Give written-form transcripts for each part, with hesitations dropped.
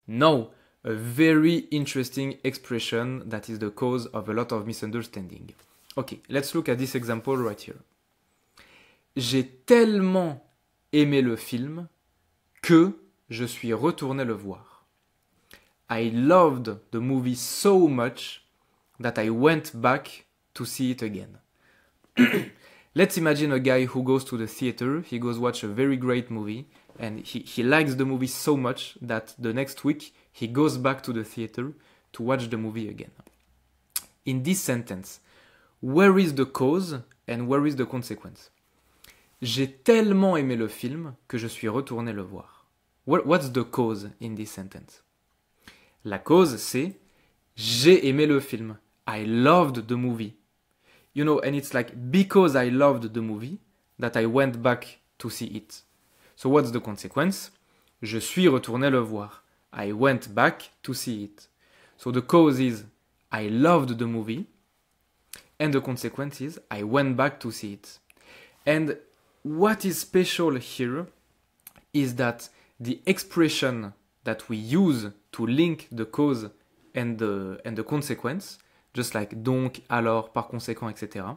No, a very interesting expression that is the cause of a lot of misunderstanding. Okay, let's look at this example right here. J'ai tellement aimé le film que je suis retourné le voir. I loved the movie so much that I went back to see it again. Let's imagine a guy who goes to the theater, he goes watch a very great movie, and he likes the movie so much that the next week he goes back to the theater to watch the movie again. In this sentence, where is the cause and where is the consequence? J'ai tellement aimé le film que je suis retourné le voir. What's the cause in this sentence? La cause, c'est j'ai aimé le film. I loved the movie. You know, and it's like because I loved the movie that I went back to see it. So what's the consequence? Je suis retourné le voir. I went back to see it. So the cause is I loved the movie, and the consequence is I went back to see it. And what is special here is that the expression that we use to link the cause and the consequence, just like donc, alors, par conséquent, etc.,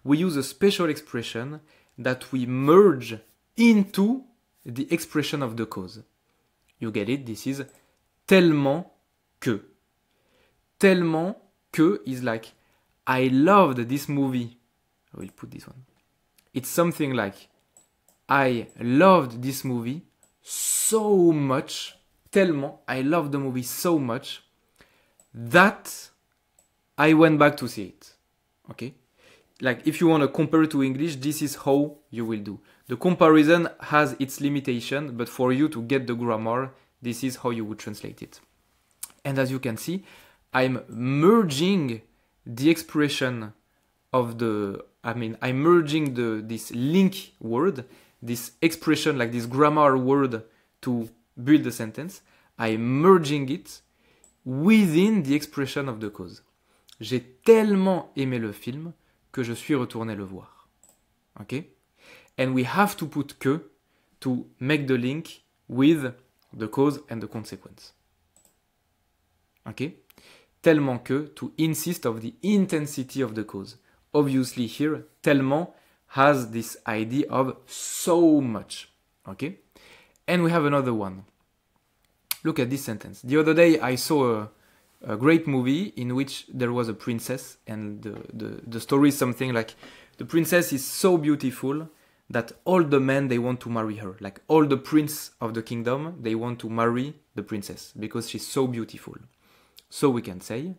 we use a special expression that we merge into the expression of the cause. You get it? This is tellement que. Tellement que is like, I loved this movie. I will put this one. It's something like, I loved this movie so much, tellement, I loved the movie so much, that I went back to see it. Okay? Like, if you want to compare it to English, this is how you will do. The comparison has its limitation, but for you to get the grammar, this is how you would translate it. And as you can see, I'm merging the expression of I'm merging this link word, this expression, like this grammar word to build a sentence. I'm merging it within the expression of the cause. J'ai tellement aimé le film que je suis retourné le voir. Okay? And we have to put que to make the link with the cause and the consequence. Okay? Tellement que to insist of the intensity of the cause. Obviously here, tellement has this idea of so much. Okay? And we have another one. Look at this sentence. The other day I saw a great movie in which there was a princess, and the story is something like the princess is so beautiful that all the men, they want to marry her. Like all the prince of the kingdom, they want to marry the princess because she's so beautiful. So we can say,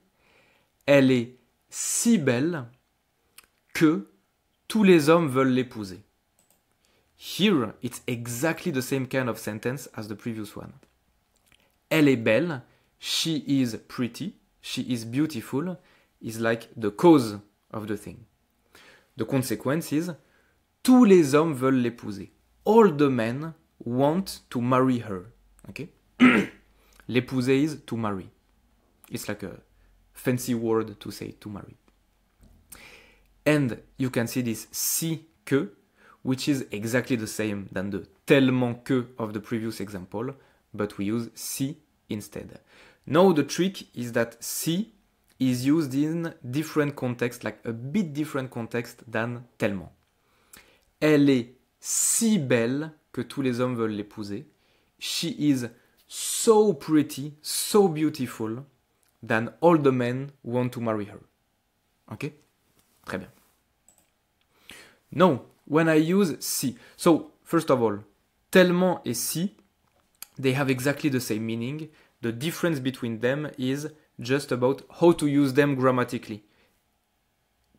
elle est si belle que tous les hommes veulent l'épouser. Here, it's exactly the same kind of sentence as the previous one. Elle est belle, she is pretty, she is beautiful, is like the cause of the thing. The consequence is, tous les hommes veulent l'épouser. All the men want to marry her. Okay? L'épouser is to marry. It's like a fancy word to say to marry. And you can see this si que, which is exactly the same than the tellement que of the previous example, but we use si instead. Now the trick is that si is used in different context, like a bit different context than tellement. Elle est si belle que tous les hommes veulent l'épouser. She is so pretty, so beautiful, than all the men want to marry her. Okay? Très bien. Now, when I use si, so first of all, tellement et si, they have exactly the same meaning. The difference between them is just about how to use them grammatically.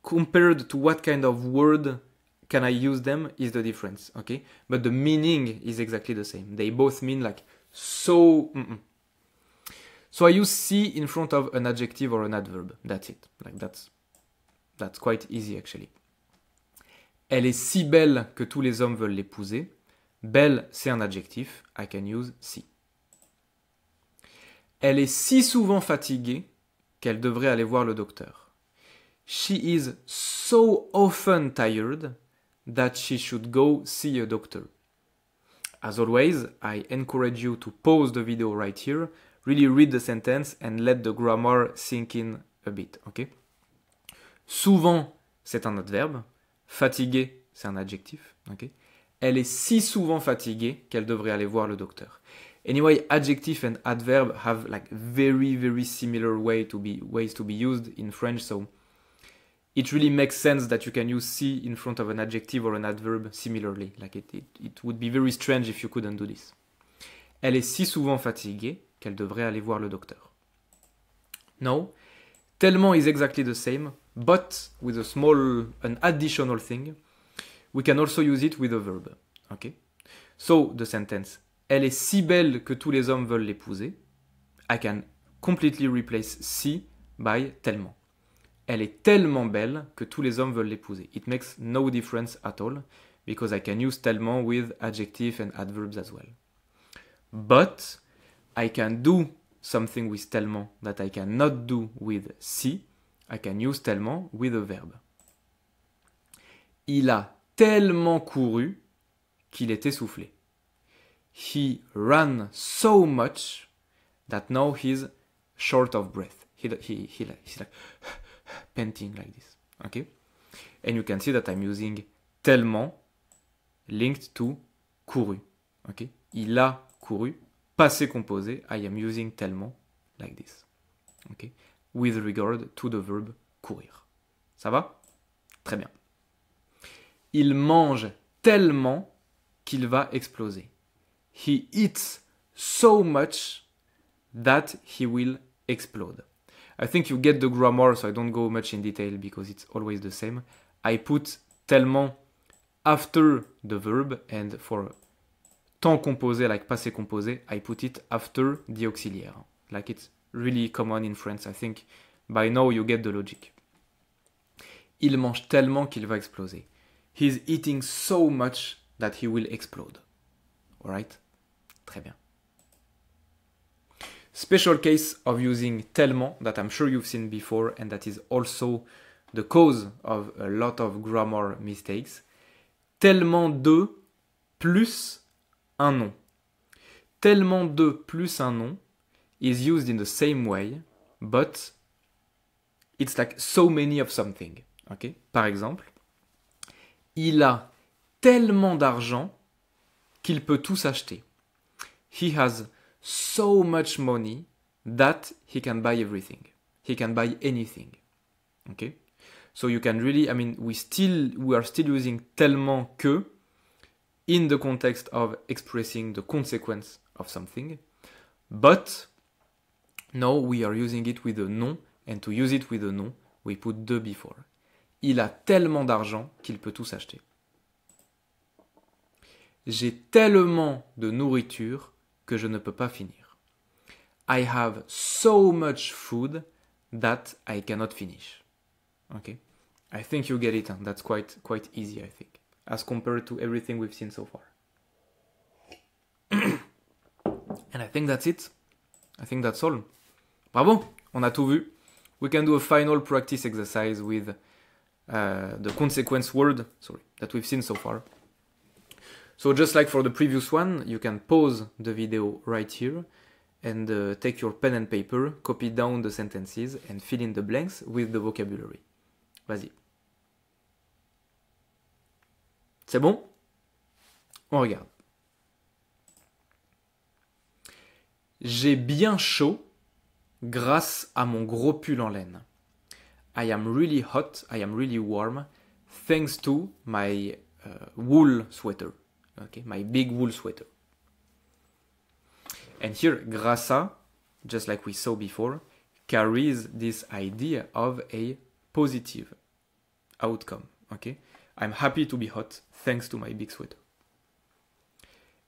Compared to what kind of word can I use them is the difference, okay? But the meaning is exactly the same. They both mean like so. So I use si in front of an adjective or an adverb. That's it. Like that's quite easy actually. Elle est si belle que tous les hommes veulent l'épouser. Belle, c'est un adjectif. I can use si. Elle est si souvent fatiguée qu'elle devrait aller voir le docteur. She is so often tired that she should go see a doctor. As always, I encourage you to pause the video right here, really read the sentence and let the grammar sink in a bit, ok? Souvent, c'est un adverbe. Fatigué, c'est un adjectif, ok? Elle est si souvent fatiguée qu'elle devrait aller voir le docteur. Anyway, adjective and adverb have like very similar ways to be used in French, so it really makes sense that you can use si in front of an adjective or an adverb similarly. Like it would be very strange if you couldn't do this. Elle est si souvent fatiguée qu'elle devrait aller voir le docteur. No, tellement is exactly the same, but with an additional thing. We can also use it with a verb. Okay? So, the sentence, elle est si belle que tous les hommes veulent l'épouser. I can completely replace si by tellement. Elle est tellement belle que tous les hommes veulent l'épouser. It makes no difference at all, because I can use tellement with adjective and adverbs as well. But I can do something with tellement that I cannot do with si. I can use tellement with a verb. Il a tellement couru qu'il est essoufflé. He ran so much that now he's short of breath. He's like panting like this. Okay? And you can see that I'm using tellement linked to couru. Okay? Il a couru. Passé composé, I am using tellement like this. Okay? With regard to the verb courir. Ça va? Très bien. Il mange tellement qu'il va exploser. He eats so much that he will explode. I think you get the grammar, so I don't go much in detail because it's always the same. I put tellement after the verb, and for temps composé, like passé composé, I put it after the auxiliaire. Like it's really common in France. I think by now you get the logic. Il mange tellement qu'il va exploser. He's eating so much that he will explode. Alright? Très bien. Special case of using tellement that I'm sure you've seen before and that is also the cause of a lot of grammar mistakes. Tellement de plus un nom. Tellement de plus un nom is used in the same way, but it's like so many of something. Okay? Par exemple, il a tellement d'argent qu'il peut tout s'acheter. He has so much money that he can buy everything. He can buy anything. Okay? So you can really, we are still using tellement que in the context of expressing the consequence of something. But now we are using it with a nom, and to use it with a nom, we put de before. Il a tellement d'argent qu'il peut tout s'acheter. J'ai tellement de nourriture que je ne peux pas finir. I have so much food that I cannot finish. Okay? I think you get it. Huh? That's quite easy, I think, as compared to everything we've seen so far. And I think that's it. I think that's all. Bravo, on a tout vu. We can do a final practice exercise with the consequence word, that we've seen so far. So just like for the previous one, you can pause the video right here and take your pen and paper, copy down the sentences and fill in the blanks with the vocabulary. Vas-y. C'est bon? On regarde. J'ai bien chaud grâce à mon gros pull en laine. I am really hot, I am really warm, thanks to my wool sweater. Okay, my big wool sweater. And here, grâce à, just like we saw before, carries this idea of a positive outcome. Okay? I'm happy to be hot, thanks to my big sweater.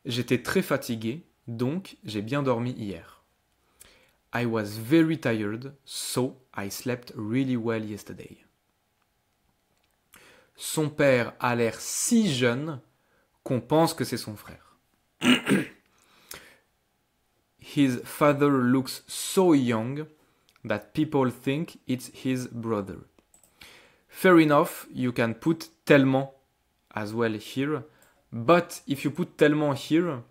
J'étais très fatigué, donc j'ai bien dormi hier. I was very tired, so I slept really well yesterday. Son père a l'air si jeune qu'on pense que c'est son frère. His father looks so young that people think it's his brother. Fair enough, you can put tellement as well here, But if you put tellement here,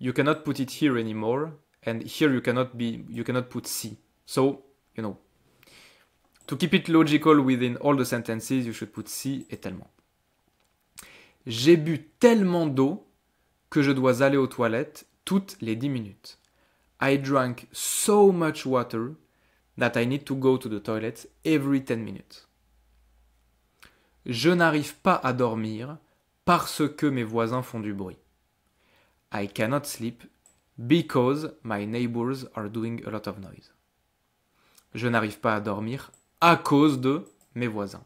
you cannot put it here anymore, and here you cannot put see. So, you know, to keep it logical within all the sentences, you should put see et tellement. J'ai bu tellement d'eau que je dois aller aux toilettes toutes les 10 minutes. I drank so much water that I need to go to the toilet every 10 minutes. Je n'arrive pas à dormir parce que mes voisins font du bruit. I cannot sleep because my neighbors are doing a lot of noise. Je n'arrive pas à dormir à cause de mes voisins.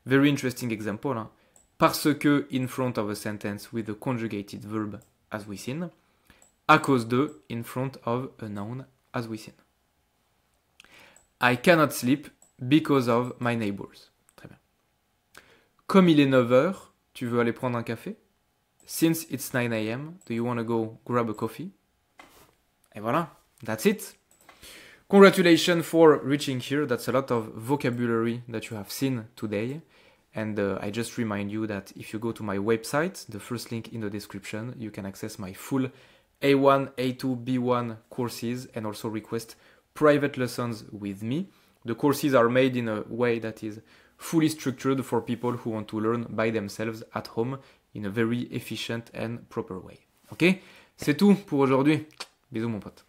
Very interesting example. Hein? Parce que in front of a sentence with a conjugated verb as we seen. À cause de in front of a noun as we seen. I cannot sleep because of my neighbors. Très bien. Comme il est 9h, tu veux aller prendre un café? Since it's 9 a.m., do you want to go grab a coffee? Et voilà, that's it. Congratulations for reaching here. That's a lot of vocabulary that you have seen today. And I just remind you that if you go to my website, the first link in the description, you can access my full A1, A2, B1 courses and also request private lessons with me. The courses are made in a way that is fully structured for people who want to learn by themselves at home in a very efficient and proper way. Ok? C'est tout pour aujourd'hui. Bisous mon pote.